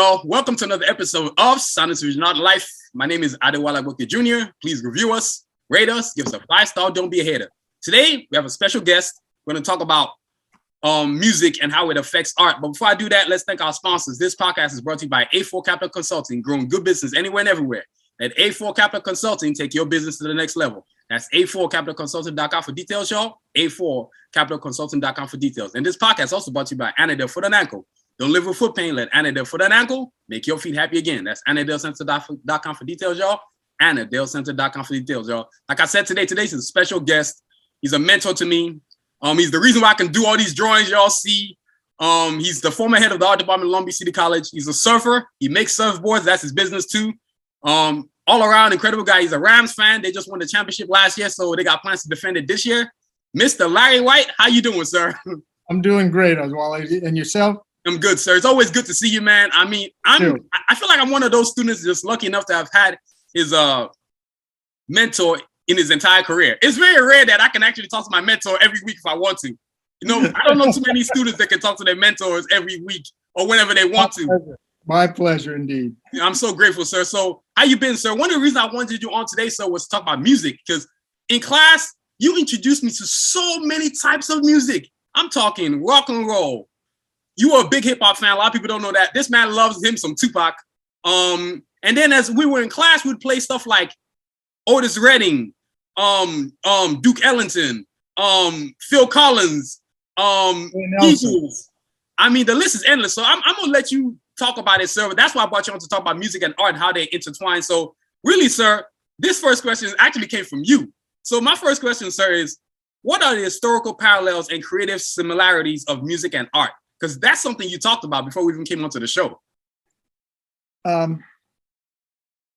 y'all? Welcome to another episode of Silence is Not Life. My name is Adewale Agboke Jr. Please review us, rate us, give us a 5-star. Don't be a hater. Today, we have a special guest. We're going to talk about music and how it affects art. But before I do that, let's thank our sponsors. This podcast is brought to you by A4 Capital Consulting, growing good business anywhere and everywhere. At A4 Capital Consulting, take your business to the next level. That's A4CapitalConsulting.com for details, y'all. A4CapitalConsulting.com for details. And this podcast is also brought to you by Anadel Foot and Ankle. Don't live with foot pain. Let Anadel Foot and Ankle make your feet happy again. That's AnadelCenter.com for details, y'all. AnadelCenter.com for details, y'all. Like I said, today's a special guest. He's a mentor to me. He's the reason why I can do all these drawings y'all see. He's the former head of the art department at Long Beach City College. He's a surfer. He makes surfboards. That's his business too. All around incredible guy. He's a Rams fan. They just won the championship last year, so they got plans to defend it this year. Mr. Larry White, how you doing, sir? I'm doing great, Adewale. And yourself? I'm good, sir. It's always good to see you, man. I mean, I feel like I'm one of those students just lucky enough to have had his mentor in his entire career. It's very rare that I can actually talk to my mentor every week if I want to. You know, I don't know too many students that can talk to their mentors every week or whenever they want to. My pleasure, indeed. I'm so grateful, sir. So how you been, sir? One of the reasons I wanted you on today, sir, was to talk about music, because in class, you introduced me to so many types of music. I'm talking rock and roll. You are a big hip hop fan. A lot of people don't know that. This man loves him some Tupac. And then as we were in class, we'd play stuff like Otis Redding, Duke Ellington, Phil Collins, Eagles. I mean, the list is endless. So I'm gonna let you talk about it, sir. But that's why I brought you on to talk about music and art and how they intertwine. So really, sir, this first question actually came from you. So my first question, sir, is what are the historical parallels and creative similarities of music and art? Because that's something you talked about before we even came onto the show.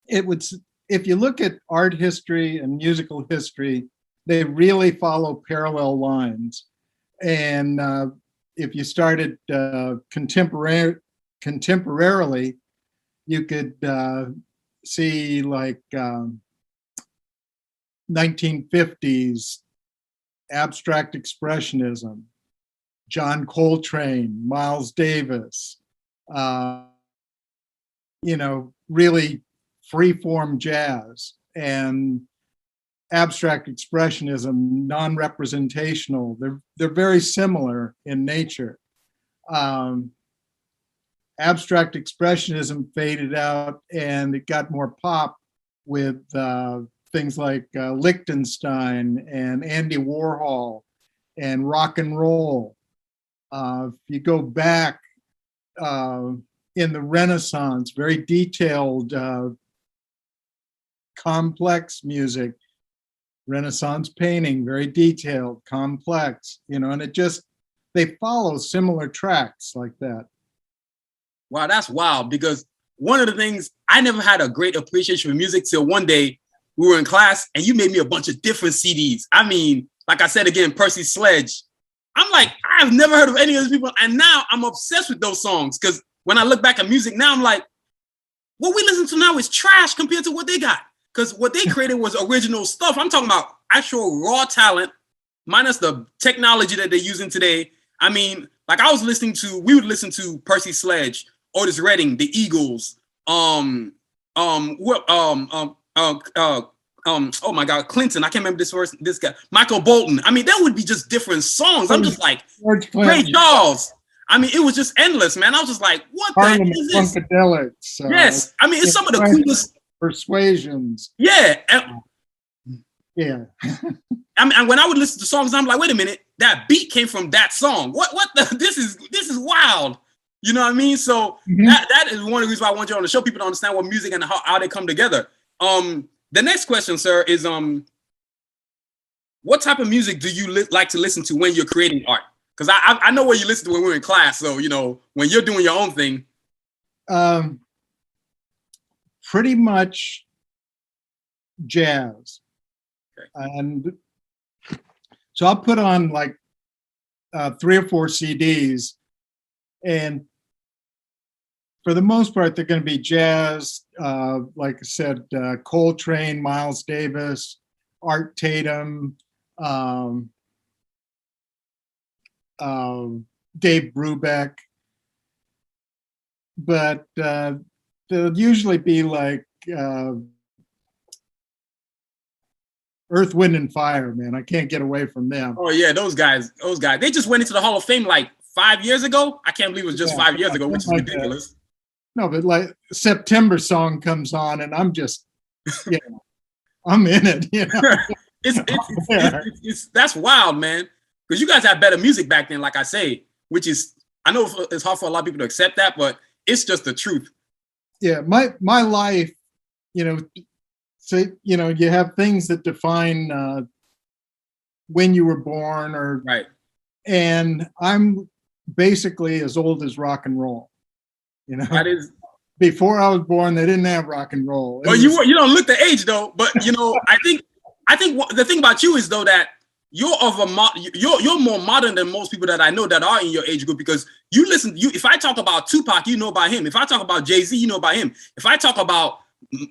If you look at art history and musical history, they really follow parallel lines. And if you started contemporarily, you could see like 1950s abstract expressionism, John Coltrane, Miles Davis, really free-form jazz and abstract expressionism, non-representational. They're very similar in nature. Abstract expressionism faded out and it got more pop with things like Lichtenstein and Andy Warhol and rock and roll. If you go back in the Renaissance, very detailed, complex music, Renaissance painting, very detailed, complex, and they follow similar tracks like that. Wow, that's wild, because one of the things, I never had a great appreciation for music till one day we were in class and you made me a bunch of different CDs. I mean, like I said again, Percy Sledge. I'm like, I've never heard of any of those people. And now I'm obsessed with those songs, because when I look back at music now, I'm like, what we listen to now is trash compared to what they got. Because what they created was original stuff. I'm talking about actual raw talent, minus the technology that they're using today. I mean, like we would listen to Percy Sledge, Otis Redding, the Eagles, oh my God, Clinton. I can't remember this guy, Michael Bolton. I mean, that would be just different songs. I'm just like, Ray Charles. I mean, it was just endless, man. I was just like, what the heck is this? Funkadelics. Yes. I mean, it's some of the coolest. Persuasions. Yeah. Yeah. I mean, and when I would listen to songs, I'm like, wait a minute, that beat came from that song. What this is wild. You know what I mean? So that is one of the reasons why I want you on the show, people to understand what music and how they come together. The next question, sir, is what type of music do you like to listen to when you're creating art? Because I know what you listen to when we're in class. So, when you're doing your own thing. Pretty much jazz. Okay. And so I'll put on like 3 or 4 CDs, and for the most part, they're going to be jazz. Like I said, Coltrane, Miles Davis, Art Tatum, Dave Brubeck, but they'll usually be like Earth, Wind, and Fire, man. I can't get away from them. Oh yeah, those guys. They just went into the Hall of Fame like 5 years ago. I can't believe it was just 5 years ago, which is ridiculous. No, but like September song comes on, and I'm just, I'm in it. You know? It's that's wild, man. Because you guys had better music back then, like I say, which is, I know it's hard for a lot of people to accept that, but it's just the truth. Yeah, my life, you know, so you know, you have things that define when you were born, or right. And I'm basically as old as rock and roll. You know, that is. Before I was born, they didn't have rock and roll. Well, you don't look the age though, but you know, I think the thing about you is though that you're more modern than most people that I know that are in your age group, because you listen. If I talk about Tupac, you know about him. If I talk about Jay-Z, you know about him. If I talk about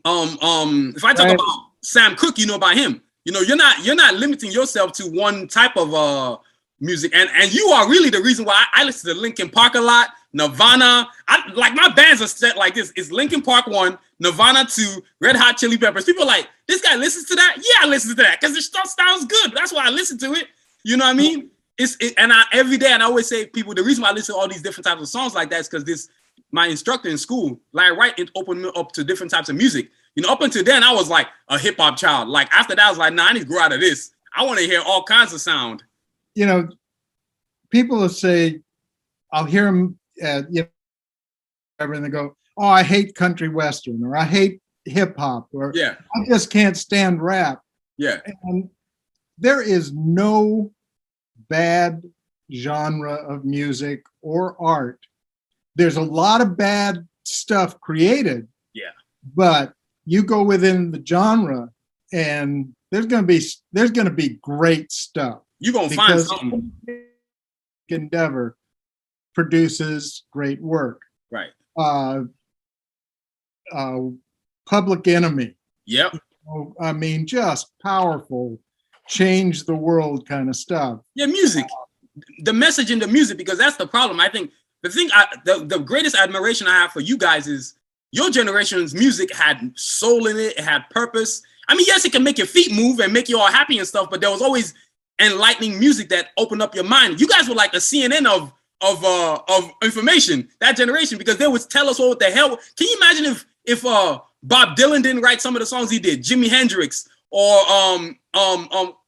about Sam Cooke, you know about him. You know, you're not limiting yourself to one type of music, and you are really the reason why I listen to Linkin Park a lot, Nirvana. Like my bands are set like this. It's Linkin Park 1, Nirvana 2, Red Hot Chili Peppers. People are like, this guy listens to that? Yeah, I listen to that because the stuff sounds good. That's why I listen to it. You know what I mean? Every day, and I always say, people, the reason why I listen to all these different types of songs like that is because my instructor in school, Larry Wright, opened me up to different types of music. You know, up until then, I was like a hip hop child. Like after that, I was like, nah, I need to grow out of this. I want to hear all kinds of sound. You know, people will say, I'll hear them, you know, and they go, oh, I hate country western, or I hate hip hop, or yeah, I just can't stand rap. Yeah. And there is no bad genre of music or art. There's a lot of bad stuff created. Yeah. But you go within the genre and there's going to be great stuff. You're going to find something. Endeavor produces great work. Right. Public Enemy. Yep. I mean, just powerful, change the world kind of stuff. Yeah, music. The message in the music, because that's the problem. I think the greatest admiration I have for you guys is your generation's music had soul in it. It had purpose. I mean, yes, it can make your feet move and make you all happy and stuff, but there was always enlightening music that opened up your mind. You guys were like a CNN of information, that generation, because they would tell us what the hell. Can you imagine if Bob Dylan didn't write some of the songs he did, Jimi Hendrix, or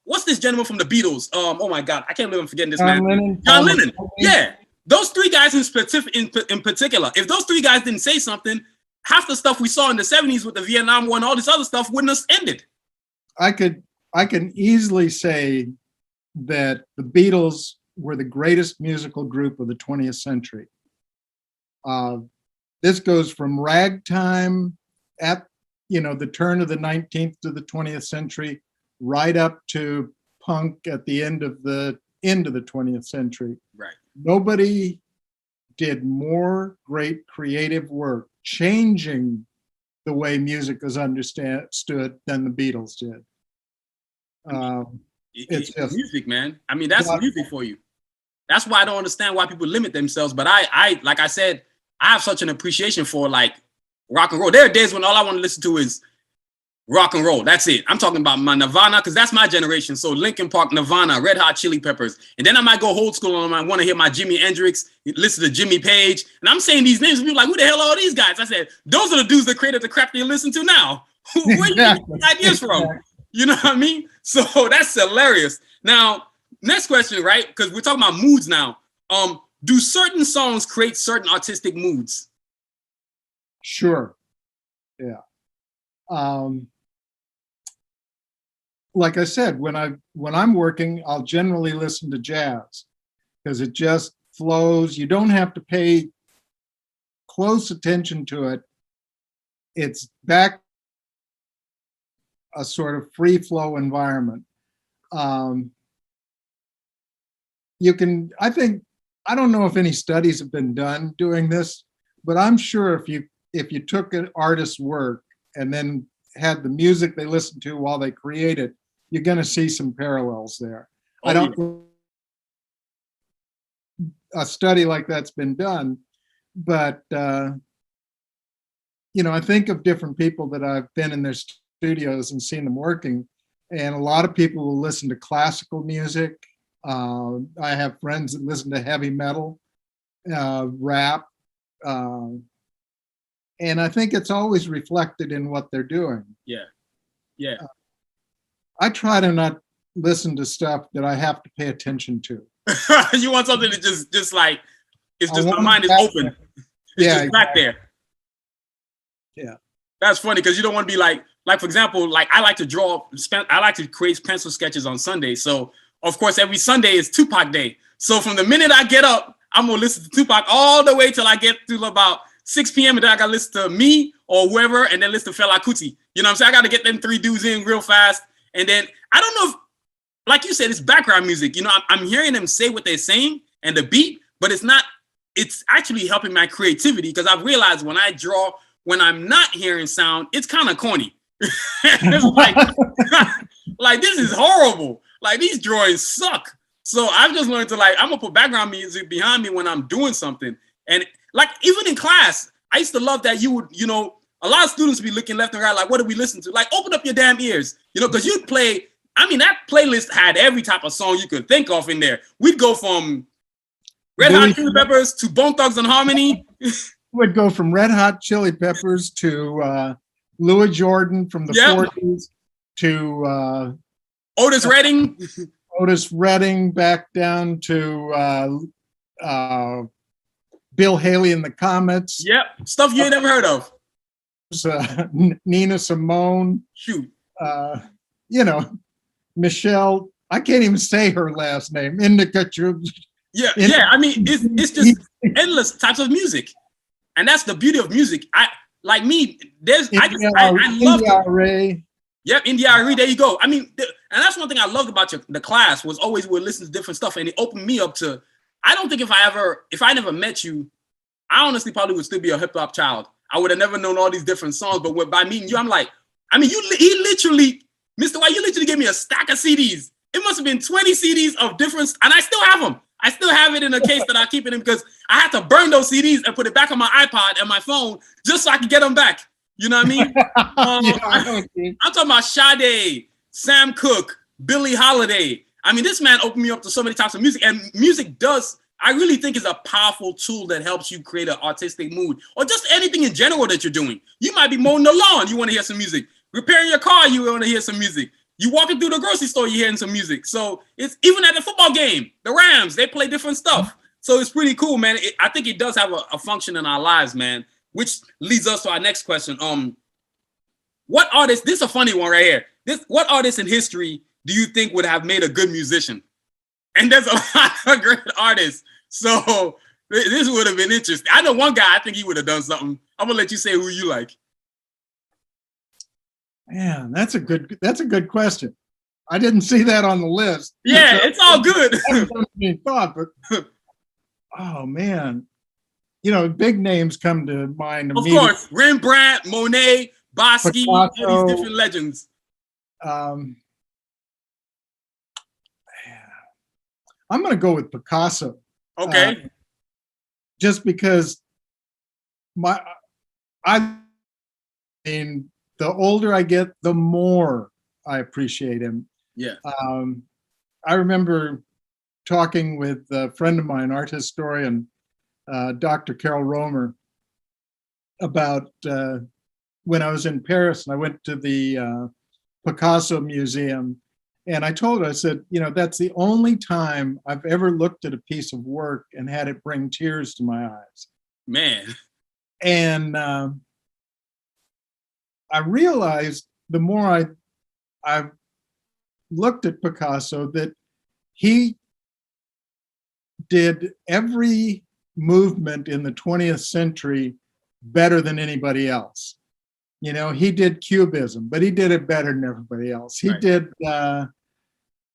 what's this gentleman from the Beatles? Oh my God, I can't believe I'm forgetting this man. John Lennon. Yeah, those three guys in particular. If those three guys didn't say something, half the stuff we saw in the 70s with the Vietnam War and all this other stuff wouldn't have ended. I can easily say that the Beatles were the greatest musical group of the 20th century. This goes from ragtime at the turn of the 19th to the 20th century, right up to punk at the end of the 20th century. Right. Nobody did more great creative work changing the way music is understood than the Beatles did. It's just music, man. I mean, that's music for you. That's why I don't understand why people limit themselves. But I like I said, I have such an appreciation for like rock and roll. There are days when all I want to listen to is rock and roll. That's it. I'm talking about my Nirvana, because that's my generation. So Linkin Park, Nirvana, Red Hot Chili Peppers. And then I might go old school and I want to hear my Jimi Hendrix, listen to Jimmy Page. And I'm saying these names, and people are like, who the hell are all these guys? I said, those are the dudes that created the crap that you listen to now. Where you get these ideas from? You know what I mean? So that's hilarious. Now, next question, right? Because we're talking about moods now. Do certain songs create certain artistic moods? Sure. Yeah. Like I said, when I'm working, I'll generally listen to jazz because it just flows. You don't have to pay close attention to it. It's back a sort of free flow environment. I don't know if any studies have been done doing this, but I'm sure if you took an artist's work and then had the music they listened to while they create it, you're going to see some parallels there. Oh, I don't a study like that's been done, but I think of different people that I've been in their studios and seen them working, and a lot of people will listen to classical music. I have friends that listen to heavy metal, rap, and I think it's always reflected in what they're doing. Yeah. Yeah. I try to not listen to stuff that I have to pay attention to. You want something that just like, it's just the want mind is it back open. there. It's Yeah, just back there. Yeah. That's funny because you don't want to be like for example, like I like to create pencil sketches on Sunday. So of course every Sunday is Tupac Day. So from the minute I get up, I'm gonna listen to Tupac all the way till I get to about 6 p.m. and then I gotta listen to me or whoever, and then listen to Fela Kuti. You know what I'm saying? I gotta get them 3 dudes in real fast. And then I don't know if, like you said, it's background music. You know, I'm hearing them say what they're saying and the beat, but it's actually helping my creativity because I've realized when I draw, when I'm not hearing sound, it's kind of corny. It's like this is horrible. Like these drawings suck. So I've just learned to I'm gonna put background music behind me when I'm doing something. And like even in class, I used to love that you would, a lot of students be looking left and right, like, what do we listen to? Like, open up your damn ears, because you'd play. I mean, that playlist had every type of song you could think of in there. We'd go from Red Hot Chili Peppers to Bone Thugs and Harmony. Would go from Red Hot Chili Peppers to Louis Jordan from the 40s to Otis Redding. Otis Redding back down to Bill Haley and the Comets. Yep, stuff you ain't never heard of. Nina Simone. Shoot. Michelle, I can't even say her last name. Indica. Yeah. I mean, it's just endless types of music, and that's the beauty of music. I love India Ray. Yep, India Ray. There you go. I mean, and that's one thing I loved about the class was always would listen to different stuff, and it opened me up to. I don't think if I never met you, I honestly probably would still be a hip hop child. I would have never known all these different songs, but by meeting you, I'm like, I mean, he literally. Mr. White, you literally gave me a stack of CDs. It must have been 20 CDs of different, and I still have them. I still have it in a case that I keep it in because I had to burn those CDs and put it back on my iPod and my phone just so I could get them back. You know what I mean? I'm talking about Sade, Sam Cooke, Billie Holiday. I mean, this man opened me up to so many types of music, and music I really think is a powerful tool that helps you create an artistic mood or just anything in general that you're doing. You might be mowing the lawn, you want to hear some music. Repairing your car, you want to hear some music. You walking through the grocery store, you're hearing some music. So it's even at the football game, the Rams, they play different stuff. So it's pretty cool, man. I think it does have a function in our lives, man, which leads us to our next question. What artist, this is a funny one right here. What artist in history do you think would have made a good musician? And there's a lot of great artists. So this would have been interesting. I know one guy, I think he would have done something. I'm gonna let you say who you like. Man, that's a good question. I didn't see that on the list. Yeah, it's all good. But oh man, big names come to mind. Of course, Rembrandt, Monet, Bosky, all these different legends. I'm going to go with Picasso. Okay. Just because the older I get, the more I appreciate him. Yeah. I remember talking with a friend of mine, art historian, Dr. Carol Romer, about when I was in Paris and I went to the Picasso Museum. And I told her, I said, that's the only time I've ever looked at a piece of work and had it bring tears to my eyes. Man. And I realized the more I've looked at Picasso that he did every movement in the 20th century better than anybody else. He did Cubism, but he did it better than everybody else. He did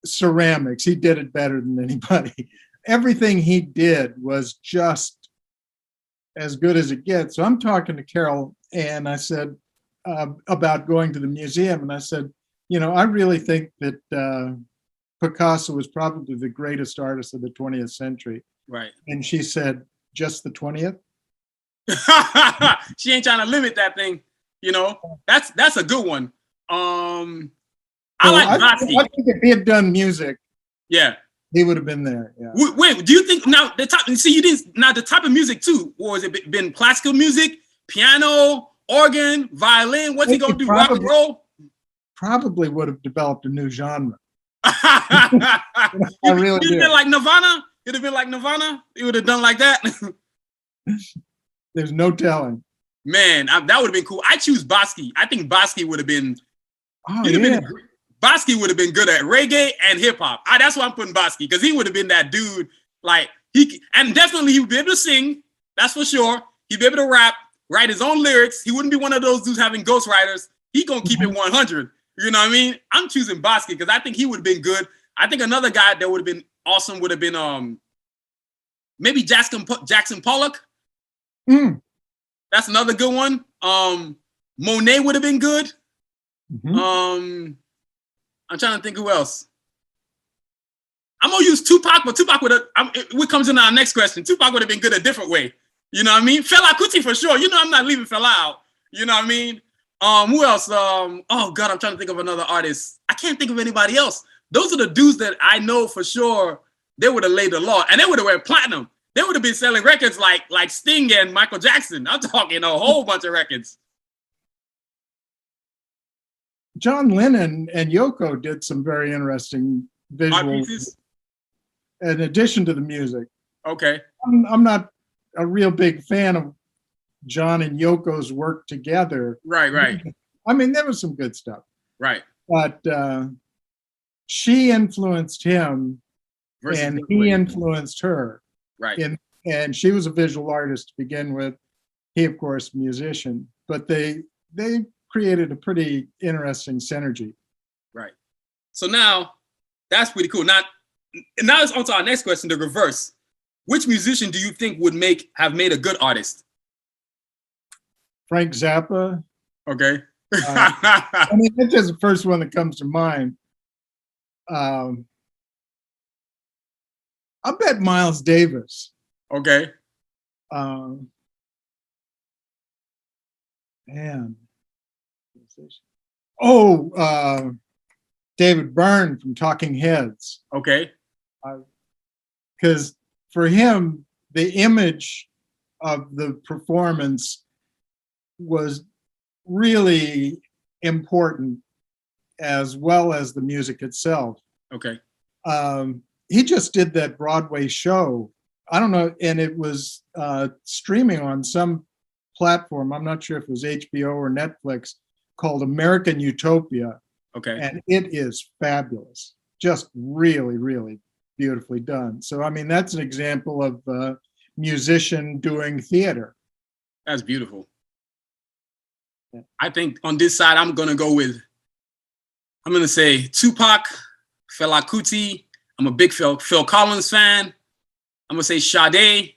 ceramics. He did it better than anybody. Everything he did was just as good as it gets. So I'm talking to Carol, and I said about going to the museum, and I said, I really think that Picasso was probably the greatest artist of the 20th century. Right. And she said, just the 20th? She ain't trying to limit that thing. You know, that's a good one. I like Bosky. I think if he had done music, yeah, he would have been there. Yeah. Wait, do you think now the type? See, you didn't now the type of music too. Or has it been classical music, piano, organ, violin? What's he gonna do? Rock and roll? Probably would have developed a new genre. I really You'd have been like Nirvana. It'd have been like Nirvana. He would have done like that. There's no telling. Man, that would have been cool. I choose Bosky. I think Bosky would have been. Oh yeah. Bosky would have been good at reggae and hip hop. That's why I'm putting Bosky, because he would have been that dude. Like and definitely he would be able to sing. That's for sure. He'd be able to rap, write his own lyrics. He wouldn't be one of those dudes having ghostwriters. He gonna keep it 100. You know what I mean? I'm choosing Bosky because I think he would have been good. I think another guy that would have been awesome would have been maybe Jackson Pollock. That's another good one. Monet would have been good. I'm trying to think who else. I'm gonna use Tupac, but Tupac would have. What comes in our next question? Tupac would have been good a different way. You know what I mean? Fela Kuti for sure. You know I'm not leaving Fela out. You know what I mean? Who else? Oh God, I'm trying to think of another artist. I can't think of anybody else. Those are the dudes that I know for sure. They would have laid the law, and they would have went platinum. They would have been selling records like Sting and Michael Jackson. I'm talking a whole bunch of records. John Lennon and Yoko did some very interesting visuals in addition to the music. Okay. I'm not a real big fan of John and Yoko's work together. Right. I mean, there was some good stuff. Right. But she influenced him and he influenced her. Right. And she was a visual artist to begin with. He, of course, musician. But they created a pretty interesting synergy. Right. So now that's pretty cool. Now it's on to our next question, the reverse. Which musician do you think would have made a good artist? Frank Zappa. Okay. I mean, that's just the first one that comes to mind. I bet Miles Davis. Okay. Man. Oh, David Byrne from Talking Heads. Okay. Because for him, the image of the performance was really important, as well as the music itself. Okay. He just did that Broadway show. I don't know, and it was streaming on some platform. I'm not sure if it was HBO or Netflix, called American Utopia. Okay. And it is fabulous. Just really, really beautifully done. So, I mean, that's an example of a musician doing theater. That's beautiful. Yeah. I think on this side, I'm going to say Tupac, Fela Kuti. I'm a big Phil Collins fan. I'm going to say Sade.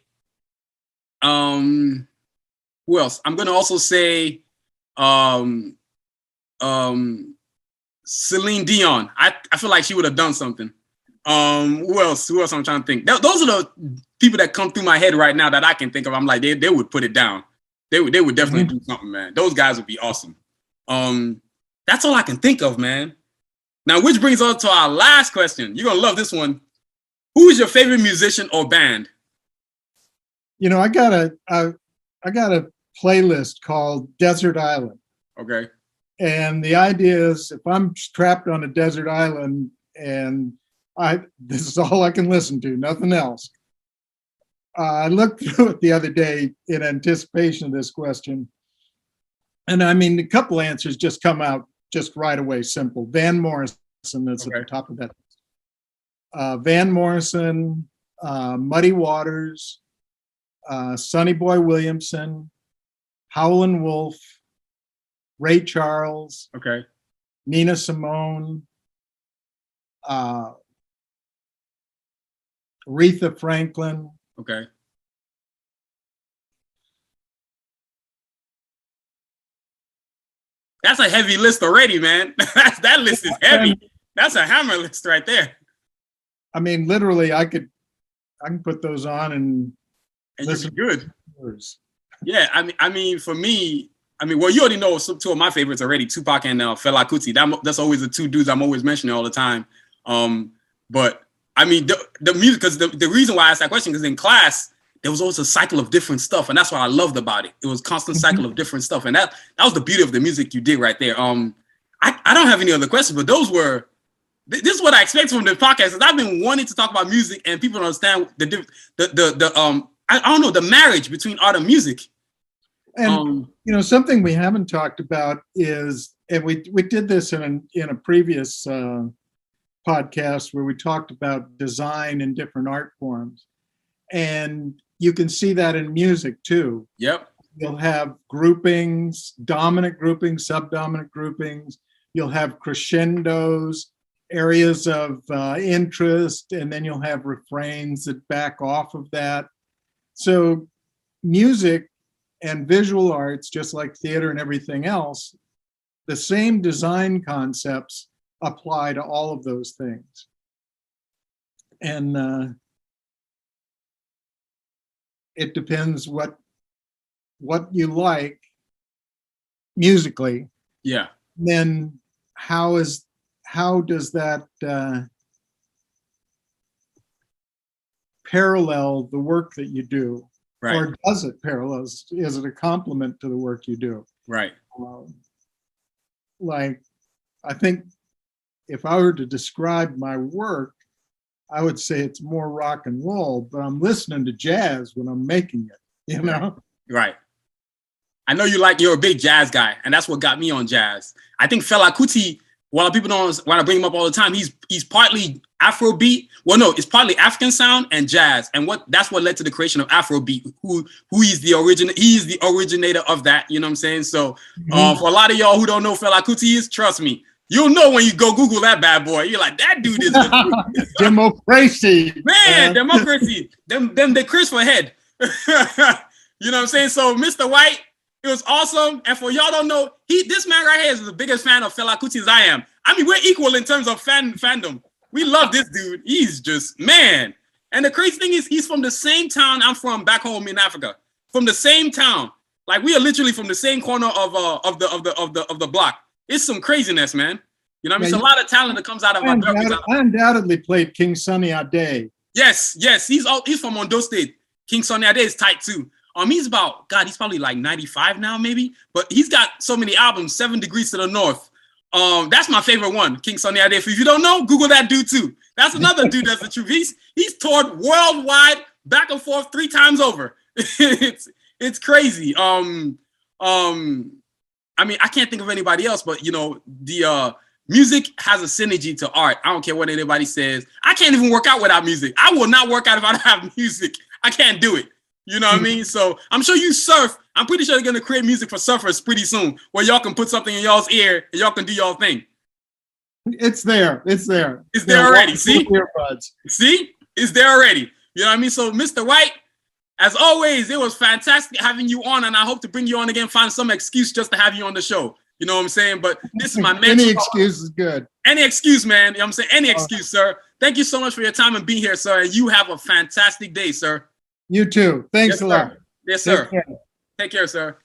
Who else? I'm going to also say Celine Dion. I feel like she would have done something. Who else I'm trying to think? Those are the people that come through my head right now that I can think of. I'm like, they would put it down. They would definitely do something, man. Those guys would be awesome. That's all I can think of, man. Now, which brings us to our last question. You're gonna love this one. Who is your favorite musician or band? You know, I got a playlist called Desert Island. Okay. And the idea is, if I'm trapped on a desert island and this is all I can listen to, nothing else. I looked through it the other day in anticipation of this question. And I mean, a couple answers just come out just right away, simple. Van Morrison is at the top of that. Van Morrison, Muddy Waters, Sonny Boy Williamson, Howlin' Wolf, Ray Charles, okay, Nina Simone, Aretha Franklin. Okay. That's a heavy list already, man. That list is heavy. That's a hammer list right there. I mean, literally, I can put those on and listen. Good. Yeah, I mean, for me, well, you already know two of my favorites already, Tupac and Fela Kuti. That's always the two dudes I'm always mentioning all the time. But I mean, the music, because the reason why I asked that question, because in class, there was always a cycle of different stuff. And that's what I loved about it. It was constant cycle of different stuff. And that was the beauty of the music you did right there. I don't have any other questions, but those were, this is what I expect from the podcast. Because I've been wanting to talk about music and people don't understand I don't know, the marriage between art and music. And something we haven't talked about is, and we did this in a previous podcast where we talked about design in different art forms, and you can see that in music too. Yep. You'll have groupings, dominant groupings, subdominant groupings. You'll have crescendos, areas of interest, and then you'll have refrains that back off of that. So music and visual arts, just like theater and everything else, the same design concepts apply to all of those things. And it depends what you like musically. Yeah. Then how does that parallel the work that you do? Right. Or does it parallel? Is it a complement to the work you do? Right. Like, I think if I were to describe my work, I would say it's more rock and roll, but I'm listening to jazz when I'm making it, you know? Right. I know you're a big jazz guy, and that's what got me on jazz. I think Fela Kuti, while people don't, when I bring him up all the time, he's partly Afrobeat. Well, no, it's partly African sound and jazz, and that's what led to the creation of Afrobeat. Who is the originator of that. You know what I'm saying? So, for a lot of y'all who don't know Fela Kuti is, trust me, you'll know when you go Google that bad boy. You're like, that dude is democracy, man. Democracy. Them the Chris for head. You know what I'm saying? So, Mr. White, it was awesome. And for y'all don't know, this man right here is the biggest fan of Fela Kuti as I am. I mean, we're equal in terms of fandom. We love this dude. He's just, man. And the crazy thing is, he's from the same town I'm from back home in Africa. From the same town. Like, we are literally from the same corner of the block. It's some craziness, man. You know what I mean? It's a lot of talent that comes out of our I undoubtedly played King Sunny Ade. Yes. He's from Ondo State. King Sunny Ade is tight too. He's probably like 95 now, maybe. But he's got so many albums, 7 Degrees to the North. That's my favorite one, King Sunny Ade. If you don't know, Google that dude too. That's another dude that's the truth. He's toured worldwide, back and forth 3 times over. It's crazy. I mean, I can't think of anybody else, but the music has a synergy to art. I don't care what anybody says. I can't even work out without music. I will not work out if I don't have music. I can't do it. You know what I mean? So I'm sure you surf. I'm pretty sure they're going to create music for surfers pretty soon where y'all can put something in y'all's ear and y'all can do y'all thing. It's there. It's there. It's there already. See? See? It's there already. You know what I mean? So, Mr. White, as always, it was fantastic having you on, and I hope to bring you on again, find some excuse just to have you on the show. You know what I'm saying? But this is my man. Any excuse is good. Any excuse, man. You know what I'm saying? Any excuse, sir. Thank you so much for your time and being here, sir. And you have a fantastic day, sir. You too. Thanks a lot. Yes, sir. Take care, sir.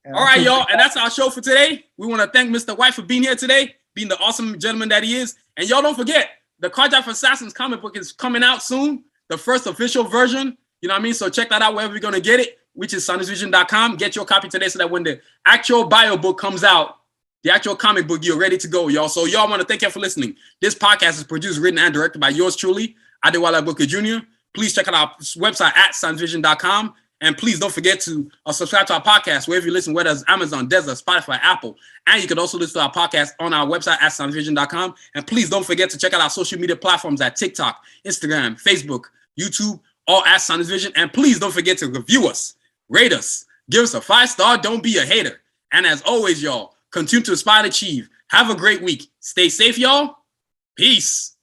All right, y'all. And that's our show for today. We want to thank Mr. White for being here today, being the awesome gentleman that he is. And y'all don't forget, the Carjack Assassins comic book is coming out soon, the first official version. You know what I mean? So check that out wherever you're going to get it, which is sonicvision.com. Get your copy today so that when the actual bio book comes out, the actual comic book, you're ready to go, y'all. So y'all want to thank you for listening. This podcast is produced, written, and directed by yours truly, Adewale Booker Jr. Please check out our website at sonicvision.com. And please don't forget to subscribe to our podcast wherever you listen, whether it's Amazon, Desert, Spotify, Apple. And you can also listen to our podcast on our website at sonicvision.com. And please don't forget to check out our social media platforms at TikTok, Instagram, Facebook, YouTube, all at Sonicvision. And please don't forget to review us, rate us, give us a 5-star. Don't be a hater. And as always, y'all, continue to aspire and achieve. Have a great week. Stay safe, y'all. Peace.